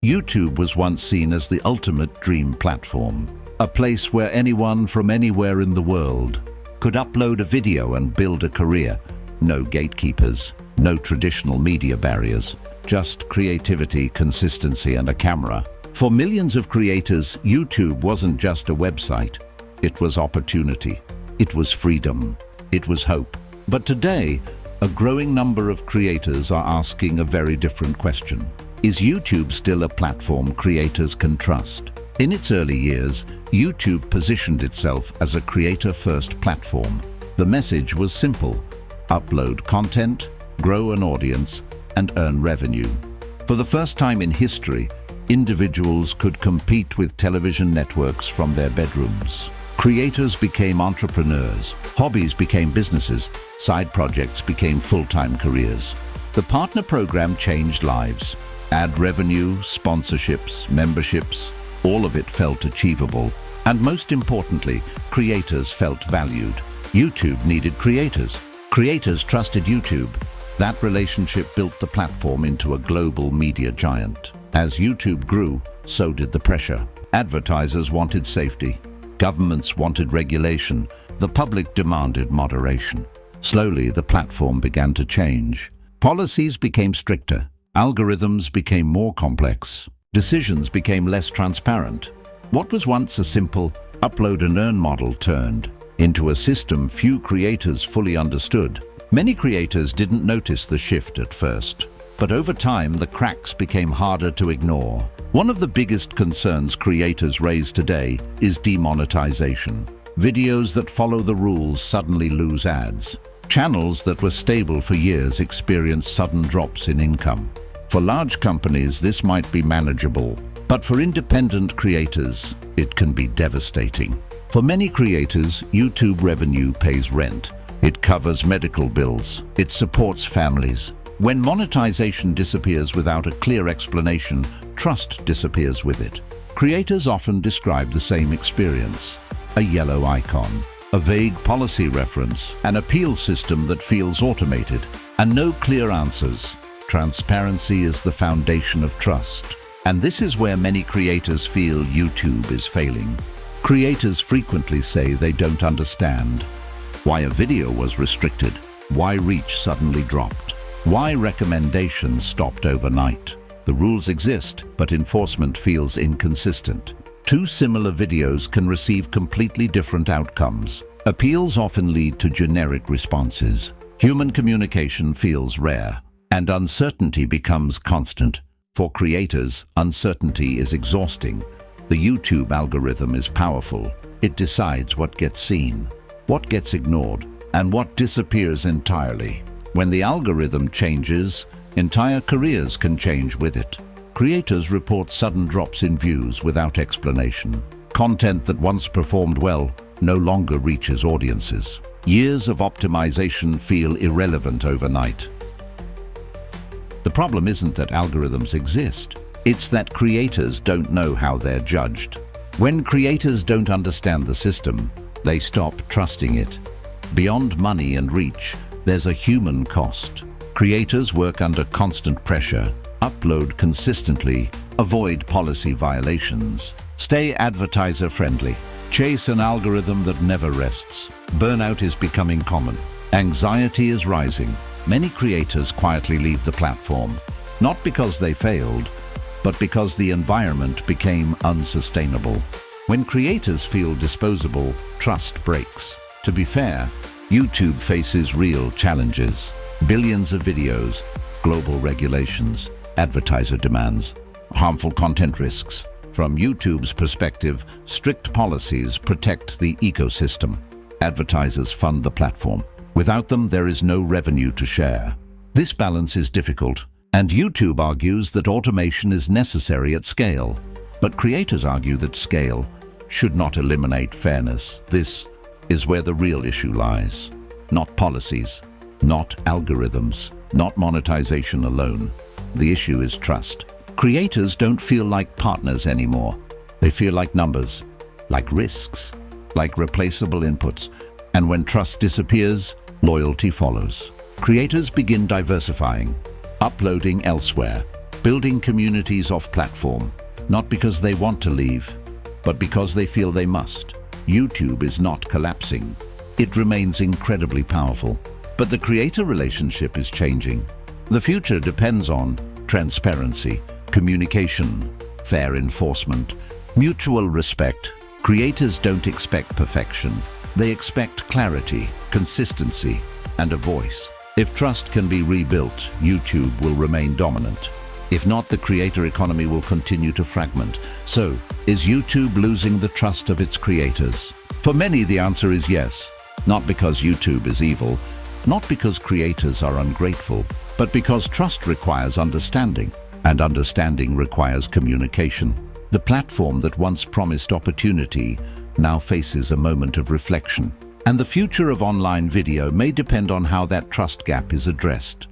YouTube was once seen as the ultimate dream platform, a place where anyone from anywhere in the world could upload a video and build a career. No gatekeepers, no traditional media barriers, just creativity, consistency, and a camera. For millions of creators, YouTube wasn't just a website. It was opportunity. It was freedom. It was hope. But today, a growing number of creators are asking a very different question. Is YouTube still a platform creators can trust? In its early years, YouTube positioned itself as a creator-first platform. The message was simple: upload content, grow an audience, and earn revenue. For the first time in history, individuals could compete with television networks from their bedrooms. Creators became entrepreneurs, hobbies became businesses, side projects became full-time careers. The partner program changed lives. Ad revenue, sponsorships, memberships, all of it felt achievable. And most importantly, creators felt valued. YouTube needed creators. Creators trusted YouTube. That relationship built the platform into a global media giant. As YouTube grew, so did the pressure. Advertisers wanted safety. Governments wanted regulation. The public demanded moderation. Slowly, the platform began to change. Policies became stricter. Algorithms became more complex. Decisions became less transparent. What was once a simple upload and earn model turned into a system few creators fully understood. Many creators didn't notice the shift at first, but over time the cracks became harder to ignore. One of the biggest concerns creators raise today is demonetization. Videos that follow the rules suddenly lose ads. Channels that were stable for years experience sudden drops in income. For large companies, this might be manageable, but for independent creators, it can be devastating. For many creators, YouTube revenue pays rent. It covers medical bills. It supports families. When monetization disappears without a clear explanation, trust disappears with it. Creators often describe the same experience: a yellow icon, a vague policy reference, an appeal system that feels automated, and no clear answers. Transparency is the foundation of trust, and this is where many creators feel YouTube is failing. Creators frequently say they don't understand why a video was restricted, why reach suddenly dropped, why recommendations stopped overnight. The rules exist, but enforcement feels inconsistent. Two similar videos can receive completely different outcomes. Appeals often lead to generic responses. Human communication feels rare, and uncertainty becomes constant. For creators, uncertainty is exhausting. The YouTube algorithm is powerful. It decides what gets seen, what gets ignored, and what disappears entirely. When the algorithm changes, entire careers can change with it. Creators report sudden drops in views without explanation. Content that once performed well no longer reaches audiences. Years of optimization feel irrelevant overnight. The problem isn't that algorithms exist. It's that creators don't know how they're judged. When creators don't understand the system, they stop trusting it. Beyond money and reach, there's a human cost. Creators work under constant pressure, upload consistently, avoid policy violations, stay advertiser-friendly, chase an algorithm that never rests. Burnout is becoming common. Anxiety is rising. Many creators quietly leave the platform, not because they failed, but because the environment became unsustainable. When creators feel disposable, trust breaks. To be fair, YouTube faces real challenges. Billions of videos, global regulations, advertiser demands, harmful content risks. From YouTube's perspective, strict policies protect the ecosystem. Advertisers fund the platform. Without them, there is no revenue to share. This balance is difficult, and YouTube argues that automation is necessary at scale. But creators argue that scale should not eliminate fairness. This is where the real issue lies. Not policies, not algorithms, not monetization alone. The issue is trust. Creators don't feel like partners anymore. They feel like numbers, like risks, like replaceable inputs. And when trust disappears, loyalty follows. Creators begin diversifying, uploading elsewhere, building communities off-platform, not because they want to leave, but because they feel they must. YouTube is not collapsing. It remains incredibly powerful, but the creator relationship is changing. The future depends on transparency, communication, fair enforcement, mutual respect. Creators don't expect perfection. They expect clarity, consistency, and a voice. If trust can be rebuilt, YouTube will remain dominant. If not, the creator economy will continue to fragment. So, is YouTube losing the trust of its creators? For many, the answer is yes. Not because YouTube is evil, not because creators are ungrateful, but because trust requires understanding, and understanding requires communication. The platform that once promised opportunity now faces a moment of reflection. And the future of online video may depend on how that trust gap is addressed.